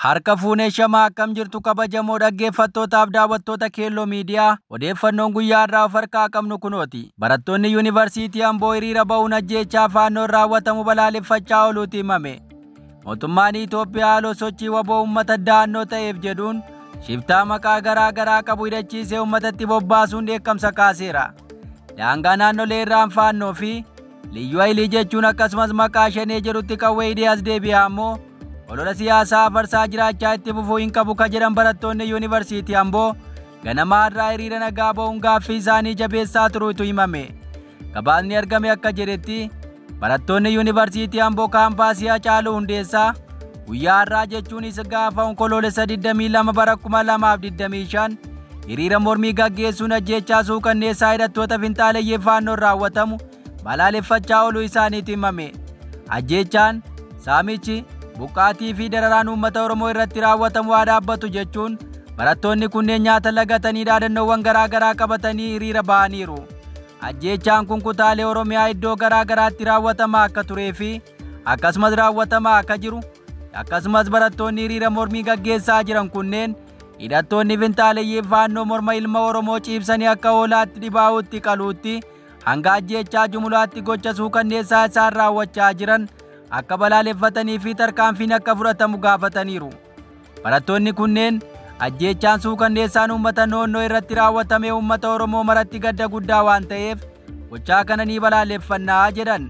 Harka fuunee shamaa akkam jirtu kabajamoo dhaggeeffattootaaf daawwattoota Keelloo Miidiyaa odeeffannoon guyyaa irraa of harkaa qabnu kunooti. Barattoonni Yuunivarsiitii Amboo hiriira ba'uun ajjeechaa faannoon raawwatamu balaaleffachaa ooluuti himame. Mootummaan Itoophiyaa haaloo sochii waboo uummata da'annoo ta'eef jedhuun shiftaa maqaa garaa garaa qabu hidhachiisee uummatatti bobbaasuun dheekkamsa kaaseera. Daangaa naannolee irraan faannoo fi liyyuu hayilii jechuun akkasumas maqaa shanee jedhutti qawwee hidhee as deebi'aa ammoo olola siyaasaa farsaa jiraachaa itti fufuu hin qabu ka jedhan barattoonni Yuunivarsiitii Amboo ganama irraa hiriira nagaa ba'uun gaaffii isaanii jabeessaa turuutu himame. Gabaasni argame akka jedhetti barattoonni Yuunivarsiitii Amboo kaampaasii Hacaaluu Hundeessaa guyyaa irraa jechuunis gaafa onkoloolessa 22 bara 2025 hiriira mormii gaggeessuun ajjeechaa suukanneessaa hidhattoota finxaaleeyyii faannoon raawwatamu balaaleffachaa ooluu isaaniitu himame. Ajjeechaan saamichi buqqaatii fi dararaan uummata Oromoo irratti raawwatamu haa dhaabbatu jechuun barattoonni kunneen nyaata lagatanii dhaadannoowwan garaa garaa qabatanii hiriira ba'aniiru. Ajjeechaan kun kutaalee Oromiyaa iddoo garaa garaatti raawwatamaa akka turee fi akkasumas raawwatamaa akka jiru akkasumas barattoonni hiriira mormii gaggeessaa jiran kunneen hidhattoonni finxaaleeyyii faannoo morma ilma Oromoo ciibsanii akka hoolaatti dhibaa'uutti qaluutti hanga ajjeechaa jumlaatti gocha suukanneessaa isaan raawwachaa jiran akka balaaleffatanii fi tarkaanfiin akka fudhatamu gaafataniiru. Barattoonni kunneen ajjeechaan suukanneessaan uummata naannoo irratti raawwatame uummata Oromoo maratti gadda guddaa waan ta'eef gochaa kana ni balaaleffannaa jedhan.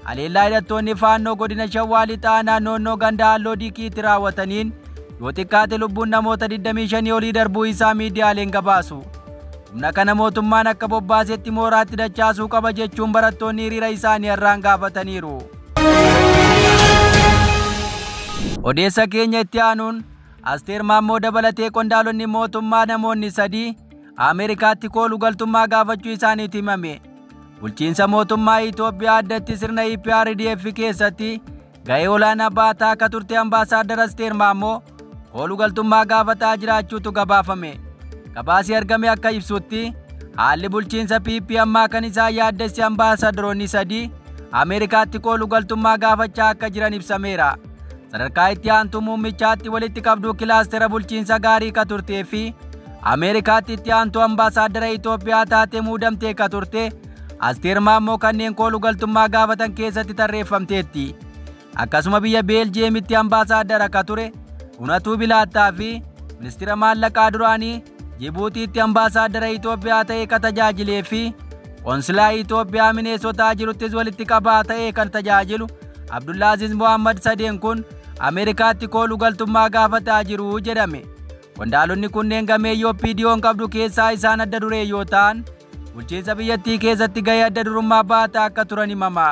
Haleellaa hidhattoonni faannoo godina Shawaa Lixaa naannoo ganda Halloo Diikiitti raawwataniin yoo xiqqaate lubbuun namoota 25 olii darbuu isaa miidiyaaleen gabaasu. Humna kana mootummaan akka bobbaasetti mooraatti dachaasuu qaba jechuun barattoonni hiriira isaanii irraan gaafataniiru. Odeessa keenya itti aanuun Asteer Maammoo dabalatee qondaalonni mootummaa namoonni 3 Ameerikaatti kooluu galtummaa gaafachuu isaaniitu himame. Bulchiinsa mootummaa Itoophiyaa addatti sirna EPRDF keessatti ga'ee olaanaa baataa akka turte ambaasaaddar Asteer Maammoo kooluu galtummaa gaafataa jiraachuutu gabaafame. Gabaasii argame akka ibsutti haalli bulchiinsa PP ammaa kan isaan yaaddesse ambaasaaddoroonni 3 Ameerikaatti kooluu galtummaa gaafachaa akka jiran ibsameera. Sadarkaa itti aantuu muummichaatti walitti qabduu kilaastera bulchiinsa gaarii ka turtee fi Ameerikaatti itti aantuu ambaasaaddara Itoophiyaa taatee muudamtee ka turte Asteer Maammoo kanneen kooluu galtummaa gaafatan keessatti tarreeffamteetti. Akkasuma biyya Beeljiyeemitti ambaasaaddara ka ture Unatuu Bilaattaa fi ministeera maallaqaa duraanii Jibuutiitti ambaasaaddara Itoophiyaa ta'ee ka tajaajilee fi qoonsilaa Itoophiyaa Mineesotaa jiruttis walitti qabaa ta'ee kan tajaajilu Abdullaaziz Mohammad sadeen kun Ameerikaatti kooluu galtummaa gaafataa jiru jedhame. Qondaalonni kunneen gameeyyii OPDO'n qabdu keessaa isaan adda duree yoo ta'an bulchiinsa biyyattii keessatti gahee adda durummaa baataa akka turan himama.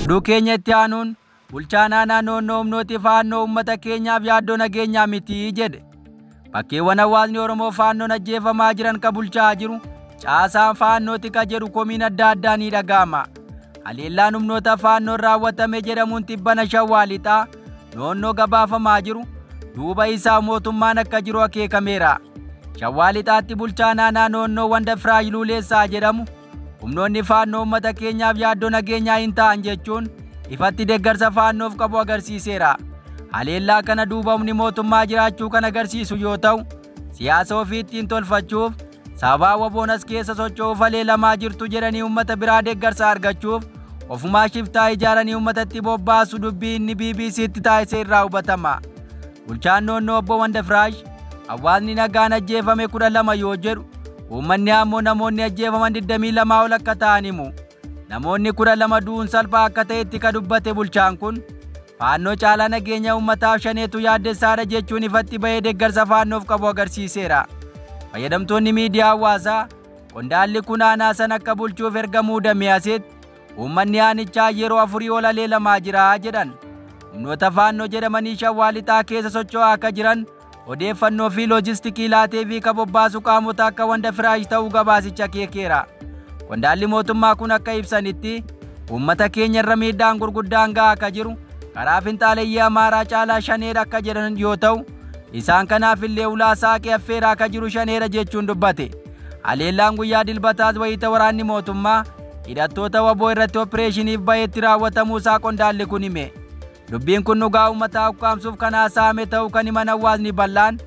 Oduu keenya itti aanuun bulchaan aanaa naannoo humnooti faannoo uummata keenyaaf yaaddoo nageenyaa miti jedhe. Bakkeewwan hawaasni Oromoo faannoon ajjeefamaa jiran ka bulchaa jiru caasaan faannooti ka jedhu komiin adda addaa ni dhaga'ama. Haleellaan humnoota faannoon raawwatame jedhamuun tibbana Shawaa Lixaa naannoo gabaafamaa jiru duuba isaa mootummaan akka jiru akeekameera. Shawaa Lixaatti bulchaan aanaa naannoo Wandafiraaj Luuleessaa jedhamu humnoonni faannoo uummata keenyaaf yaaddoo nageenyaa hin ta'an jechuun ifatti deeggarsa faannoof qabu agarsiiseera. Haleellaa kana duuba humni mootummaa jiraachuu kan agarsiisu yoo ta'u siyaasa ofii ittiin tolfachuuf sababa waboon as keessa socho'uuf haleelamaa jirtu jedhanii uummata biraa deeggarsa argachuuf ofumaa shiftaa ijaaranii uummatatti bobbaasu dubbii inni BBC'tti taasise irraa hubatama. Bulchaan naannoo obbo Wandafiraaj hawaasni nagaan ajjeefame 12 yoo jedhu uummanni ammoo namoonni ajjeefaman 22 ol akka ta'an himu. Namoonni 12 du'uun salphaa akka ta'etti ka dubbate bulchaan kun faannoo caalaa nageenya uummataaf shaneetu yaaddessaadha jechuun ifatti bahee deeggarsa faannoof qabu agarsiiseera. Fayyadamtoonni miidiyaa hawaasaa qondaalli kun aanaa san akka bulchuuf erga muudamee asitti uummanni aanichaa yeroo 4 ol haleelamaa jira jedhan. Humnoota faannoo jedhamanii Shawaa Lixaa keessa socho'aa akka jiran odeeffannoo fi loojistikii laatee fi ka bobbaasu qaamota akka Wandafiraaj ta'uu gabaasicha akeekeera. Qondaalli mootummaa kun akka ibsanitti uummata keenya irra miidhaan gurguddaan gahaa akka jiru karaa finxaaleeyyii Amaaraa caalaa shaneedha akka jedhan yoo ta'u isaan kanaaf illee ulaa saaqee affeeraa akka jiru shaneedha jechuun dubbate. Haleellaan guyyaa dilbataas wayita waraanni mootummaa hidhattoota waboo irratti opereeshiniif baheetti raawwatamuu isaa qondaalli kun hime. Dubbiin kun dhugaa uummataa ukkaamsuuf kan haasa'ame ta'uu kan himan hawaasni bal'aan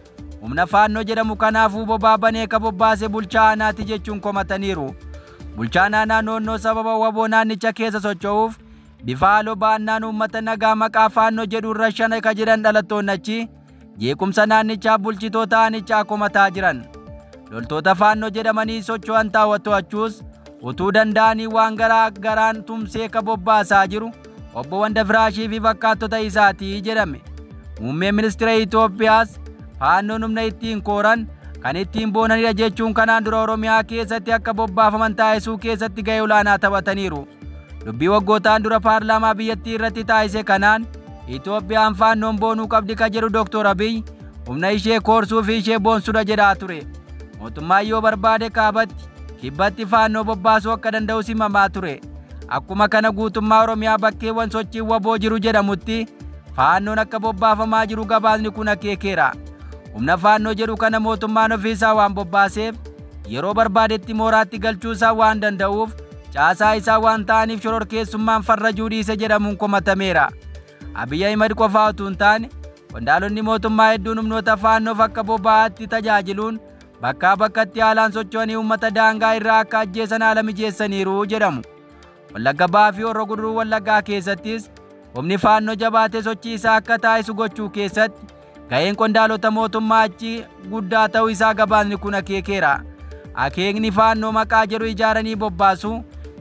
humna faannoo jedhamu kanaafuu bobaa banee ka bobbaase bulchaa aanaati jechuun komataniiru. Bulchaan aanaa noonnoo sababa waboo naannicha keessa socho'uuf bifa haaloo baannaan uummata nagaa maqaa faannoo jedhuun rashana ka jedhan dhalattoonni achi jeequmsa naannichaa bulchitoota aanichaa komataa jiran. Loltoota faannoo jedhamanii socho'an to'achuus utuu danda'anii waan garaa garaan tumsee ka bobbaasaa jiru obbo Wandafiraashii fi fakkaattota isaatii jedhame. Muummeen ministeera Itoophiyaas faannoon humna ittiin kooran kan ittiin boonanidha jechuun kanaan dura Oromiyaa keessatti akka bobbaafaman taasisuu keessatti gahee olaanaa taphataniiru. Dubbii waggootaan dura paarlaamaa biyyattii irratti taasise kanaan Itoophiyaan faannoon boonuu qabdi ka jedhu Dr. Abiy humna ishee koorsuu fi ishee boonsudha jedhaa ture. Mootummaan yoo barbaade kaabatti kibbatti faannoo bobbaasuu akka danda'u himamaa ture. Akkuma kana guutummaa Oromiyaa bakkeewwan sochiin waboo jiru jedhamutti faannoon akka bobbaafamaa jiru gabaasni kun akeekeera. Humna faannoo jedhu kana mootummaan ofiisaa waan bobbaaseef yeroo barbaadetti mooraatti galchuusaa waan danda'uuf caasaa isaa waan ta'aniif shororkeessummaan farrajuu dhiise jedhamuun komatameera. Abiy Ahimad qofaa utuu hin taane qondaalonni mootummaa hedduun humnoota faannoof akka bobba'aatti tajaajiluun bakkaa bakkatti haalaan socho'anii uummata daangaa irraa akka ajjeesan haala mijeessaniiru jedhamu. Wallagga Bahaa fi Horroo Guduruu Wallaggaa keessattis humni faannoo jabaatee sochii isaa akka taasisu gochuu keessatti gaheen qondaalota mootummaa achi guddaa ta'uu isaa gabaasni kun akeekeera. Akeekni faannoo maqaa jedhu ijaaranii bobbaasu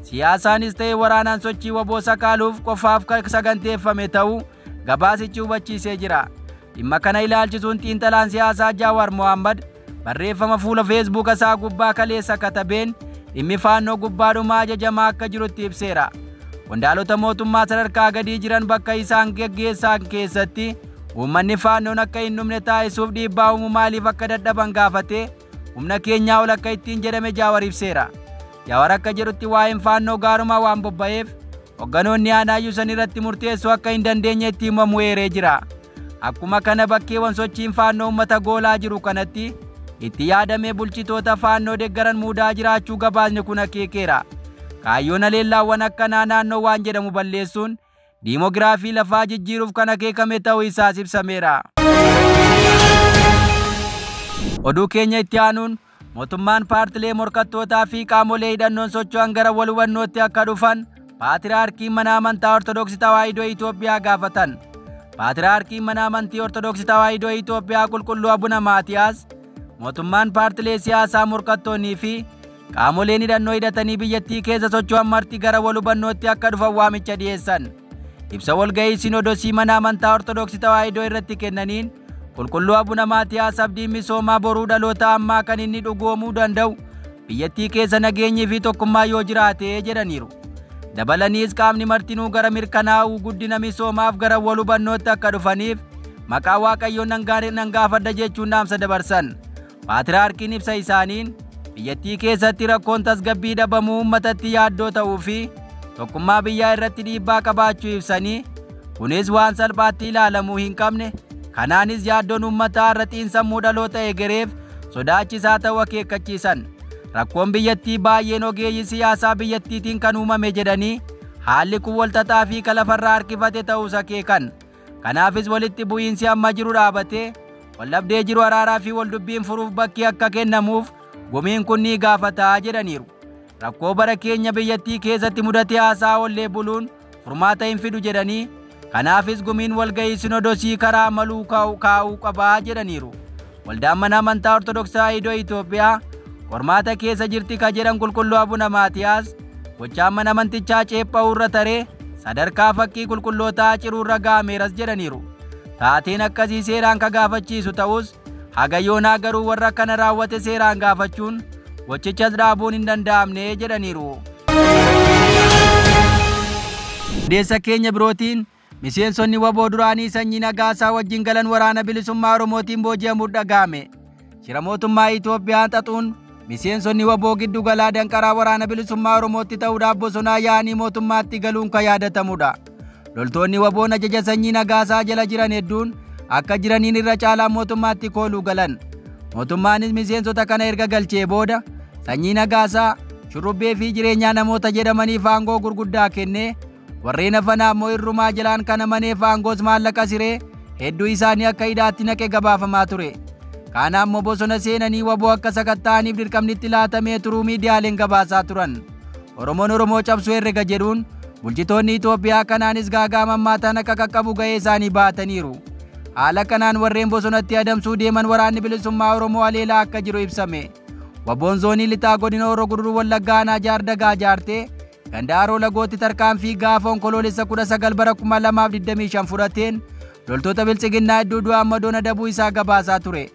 siyaasaanis ta'ee waraanaan sochii waboo sakaaluuf qofaaf saganteeffame ta'uu gabaasichi hubachiisee jira. Dhimma kana ilaalchisuun xiinxalaan siyaasaa Jawaar Mohammad barreeffama fuula Facebook isaa gubbaa kaleessa katabeen dhimmi faannoo gubbaadhumaa ajajamaa akka jirutti ibseera. Qondaalota mootummaa sadarkaa gadii jiran bakka isaan geggeessan keessatti uummanni faannoon akka hin dhumne taasisuuf dhiibbaa uumuu maaliif akka dadhaban gaafate humna keenyaa ol akka ittiin jedhame Jawaar ibseera. Jawaar akka jedhutti waa'een faannoo gaarumaa waan bobba'eef hogganoonni aanaayyuu san irratti murteessuu akka hin dandeenye itti himamu eeree jira. Akkuma kana bakkeewwan sochiin faannoo uummata goolaa jiru kanatti itti yaadamee bulchitoota faannoo deeggaran muudaa jiraachuu gabaasni kun akeekeera. Kaayyoon haleellaawwan akkanaa naannoo waan jedhamu balleessuun diimoogiraafii lafaa jijjiiruuf kan akeekame ta'uu isaas ibsameera. Oduu keenya itti aanuun mootummaan paartilee morkattootaa fi qaamolee hidhannoon socho'an gara wal hubannootti akka dhufan Paatiriyaarkiin mana amantaa Ortodoksii Tawaahidoo Itoophiyaa gaafatan. Paatiriyaarkiin mana amantii Ortodoksii Tawaahidoo Itoophiyaa Qulqulluu Abuna Maatiyaas mootummaan paartilee siyaasaa morkattoonnii fi qaamoleen hidhannoo hidhatanii biyyattii keessa socho'an marti gara wal hubannootti akka dhufan waamicha dhiyeessan. Ibsa walgahii Sinodosii mana amantaa Ortodoksii Tawaahidoo irratti kennaniin Qulqulluu Abuna Maatiyaas abdiin misoomaa boruu dhaloota ammaa kan inni dhugoomuu danda'u biyyattii keessa nageenyii fi tokkummaa yoo jiraate jedhaniiru. Dabalaniis qaamni martinuu gara mirkanaa'uu guddina misoomaaf gara wal hubannootti akka dhufaniif maqaa Waaqayyoon nan gaafadha jechuun dhaamsa dabarsan. Paatiriyaarkiin ibsa isaaniin biyyattii keessatti rakkoon tasgabbii dhabamuu uummatatti yaaddoo ta'uu fi tokkummaa biyyaa irratti dhiibbaa qabaachuu ibsanii kunis waan salphaatti ilaalamuu hin qabne kanaanis yaaddoon uummataa irra xiinsammuu dhaloota eegereef sodaachisaa ta'uu akeekkachiisan. Rakkoon biyyattii baay'een ogeeyyii siyaasaa biyyattiitiin kan uumame jedhanii haalli kun walxaxaa fi kalafarraa harkifate ta'uus akeekan. Kanaafis walitti bu'iinsi amma jiru dhaabatee waldhabdee jiru araaraa fi waldubbiin furuuf bakki akka kennamuuf gumiin kun ni gaafataa jedhaniiru. Rakkoo bara keenya biyyattii keessatti mudate haasaa ollee buluun furmaata hin fidu jedhanii kanaafis gumiin walgahii Sinodosii karaa maluu kaa'uu qabaa jedhaniiru. Waldaan mana amantaa Ortodoksii Tawaahidoo Itoophiyaa qormaata keessa jirti ka jedhan Qulqulluu Abuna Maatiyaas gochaan mana amantichaa ceepha'uu irra taree sadarkaa fakkii qulqullootaa ciruu irra ga'ameeras jedhaniiru. Taateen akkasii seeraan ka gaafachiisu ta'us haga yoonaa garuu warra kana raawwate seeraan gaafachuun gochichas dhaabuun hin danda'amne jedhaniiru. Odeessa keenya birootiin miseensonni waboo duraanii sanyii Nagaasaa wajjin galan waraana bilisummaa Oromootiin booji'amuun dhaga'ame. Shira mootummaa Itoophiyaan xaxuun miseensonni waboo giddu galaa danqaraa waraana bilisummaa Oromootti ta'uudhaaf bosonaa yaa'anii mootummaatti galuun kan yaadatamudha. Loltoonni waboon ajaja sanyii Nagaasaa jala jiran hedduun akka jiraniin irra caalaa mootummaatti kooluu galan. Mootummaanis miseensota kana erga galchee booda sanyii Nagaasaa shurrubbee fi jireenyaa namoota jedhamaniif aangoo gurguddaa kennee warreen hafan ammoo irrumaa jalaan kana maneef aangoos maallaqa siree hedduu isaanii akka hidhaatti naqee gabaafamaa ture. Kana ammoo bosona seenanii waboo akka sakatta'aniif dirqamnitti laatamee turuu miidiyaaleen gabaasaa turan. Oromoon Oromoo cabsuu herrega jedhuun bulchitoonni Itoophiyaa kanaanis gaagaamammaatan akka qaqqabu ga'ee isaanii baataniiru. Haala kanaan warreen bosonatti adamsuu deeman waraanni bilisummaa Oromoo aleelaa akka jiru ibsame. Waboon zoonii lixaa godina Horroo Guduruu Wallaggaa aanaa Jaardagaa jaartee ganda Haroo Lagootti tarkaanfii gaafa onkoloolessa 19 bara 2025 fudhateen loltoota biltsiginnaa hedduu du'aan madoon adabuu isaa gabaasaa ture.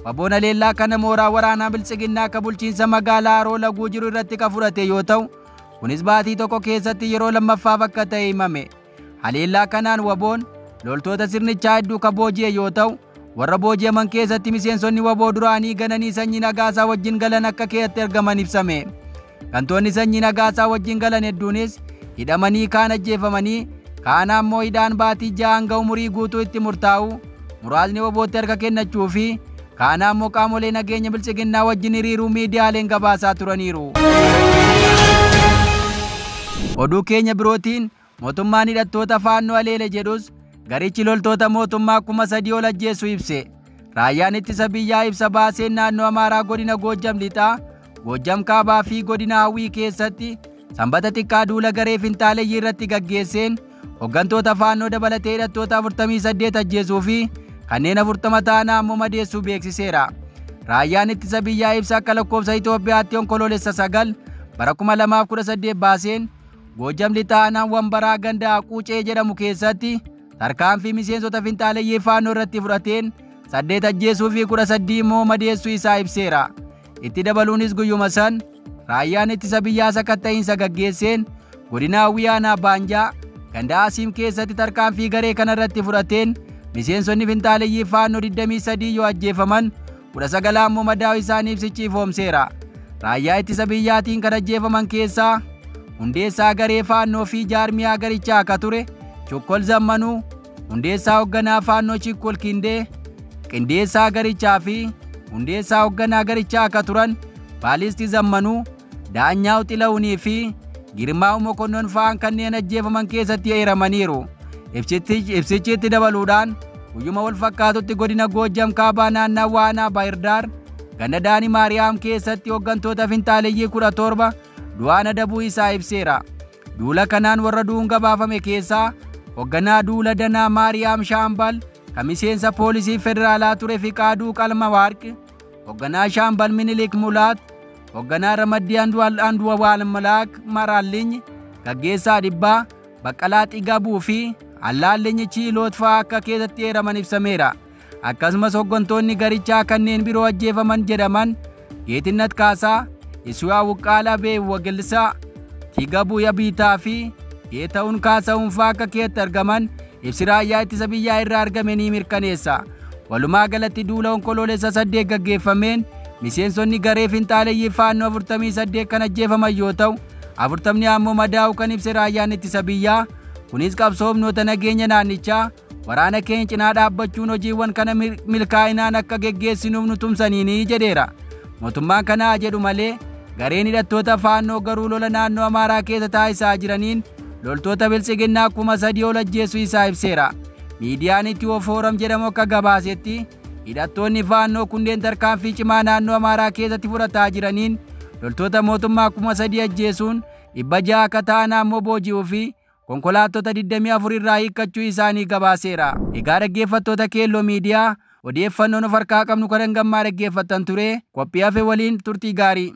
Waboon aleellaa kana mooraa waraanaa biltsiginnaa akka bulchiinsa magaalaa Haroo Laguu jiru irratti ka fudhate yoo ta'u, kunis baatii tokko keessatti yeroo lammaffaaf akka ta'e himame. Aleellaa kanaan waboon loltoota sirnichaa hedduu ka booji'e yoo ta'u, warra booji'aman keessatti miseensonni waboo duraanii gananii sanyii Nagaasaa wajjin galan akka keessatti argaman ibsame. Gantoonni sanyii Nagaasaa wajjin galan hedduunis hidhamanii kaan ajjeefamanii kaan ammoo hidhaan baatii 6 hanga umurii guutuu itti murtaa'u muraasni wabootti harka kennachuu fi kaan ammoo qaamolee nageenya biltsiginnaa wajjin hiriiruu miidiyaaleen gabaasaa turaniiru. Oduu keenya birootiin mootummaan hidhattoota faannoo aleele jedhus garichi loltoota mootummaa 3,000 ol ajjeesuu ibse. Raayyaan ittisa biyyaa ibsa baaseen naannoo Amaaraa godina Goojjam lixaa, Goojjam kaabaa fi godina Hawwii keessatti sanbata xiqqaa duula garee finxaaleyyii irratti gaggeesseen hooggantoota faannoo dabalatee hidhattoota 48 ajjeesuu fi kanneen 40 ta'an ammoo madeessuu beeksiseera. Raayyaan ittisa biyyaa ibsa akka lakkoofsa Itoophiyaatti onkoloolessa 9 bara 2018 baaseen Goojjam lixaa aanaa Wambaraa ganda Quucee jedhamu keessatti tarkaanfii miseensota finxaaleyyii faannoo irratti fudhateen 8 ajjeesuu fi 18 immoo madeessuu isaa ibseera. Itti dabaluunis guyyuma san raayyaan ittisa biyyaa sakatta'iinsa gaggeesseen godina Hawwii aanaa Baanjaa ganda Asiim keessatti tarkaanfii garee kana irratti fudhateen miseensonni finxaaleyyii faannoo 23 yoo ajjeefaman 19 ammoo madaa'uu isaanii ibsichi ifoomseera. Raayyaa ittisa biyyaatiin kan ajjeefaman keessaa hundeessaa garee faannoo fi jaarmiyaa garichaa akka ture Chokkol Zammanuu, hundeessaa hoogganaa faannoo Chikkol Kindee, qindeessaa garichaa fi hundeessaa hoogganaa garichaa akka turan Baalisti Zammanuu, Daanyaa Xilawunii fi Girmaa'u Mokonnon fa'aan kanneen ajjeefaman keessatti eeramaniiru. Ibsichi itti dabaluudhaan guyyuma wal fakkaatutti godina Goojjam kaabaa naannawaa aanaa Baahirdaar ganda Daanii Maariyaam keessatti hooggantoota finxaaleyyii 17 du'aan adabuu isaa ibseera. Duula kanaan warra du'uun gabaafame keessaa hoogganaa duula Danaa Maariyaam Shaambal kan miseensa poolisii federaalaa ture Fiqaaduu Qalma Waarqi, hoogganaa Shaambal Minilik Mulaat, hoogganaa Ramaddii Anduwaal Malaak Maraalliny, gaggeessaa Dhibbaa Baqqalaa Xigabuu fi Allaalliny Chiiloot fa'aa akka keessatti eeraman ibsameera. Akkasumas hooggantoonni garichaa kanneen biroo ajjeefaman jedhaman Geetinnat Kaasaa, Isuyaa Wuqqaalaa Beewwagilsaa, Tigabuu Yabiitaa fi Geeta'uun Kaasa'uun fa'aa akka keessatti argaman ibsi raayyaa ittisa biyyaa irraa argame ni mirkaneessa. Walumaa galatti duula onkoloolessa 8 gaggeeffameen miseensonni garee finxaaleyyii faannoo 48 kan ajjeefaman yoo ta'u 40 ammoo madaa'uu kan ibse raayyaan ittisa biyyaa. Kunis qabsoofnoota nageenya naannichaa waraana keenya cinaa dhaabbachuun hojiiwwan kana milkaa'inaan akka geggeessinuuf nu tumsaniini jedheera. Mootummaan kanaa jedhu malee gareen hidhattoota faannoo garuu lola naannoo Amaaraa keessa taasisaa jiraniin loltoota biltsiginnaa 3,000 ol ajjeesuu isaa ibseera. Miidiyaan Itiyoo Fooram jedhamu akka gabaasetti hidhattoonni faannoo kunneen tarkaanfii cimaa naannoo Amaaraa keessatti fudhataa jiraniin loltoota mootummaa 3,000 ajjeesuun 600 akka ta'an ammoo booji'uu fi konkolaattota 24 irraa hiikkachuu isaanii gabaaseera. Egaa dhaggeeffattoota Keelloo Miidiyaa odeeffannoon of harkaa qabnu kan hangammaa dhaggeeffattan ture. Qophii hafe waliin turtii gaarii.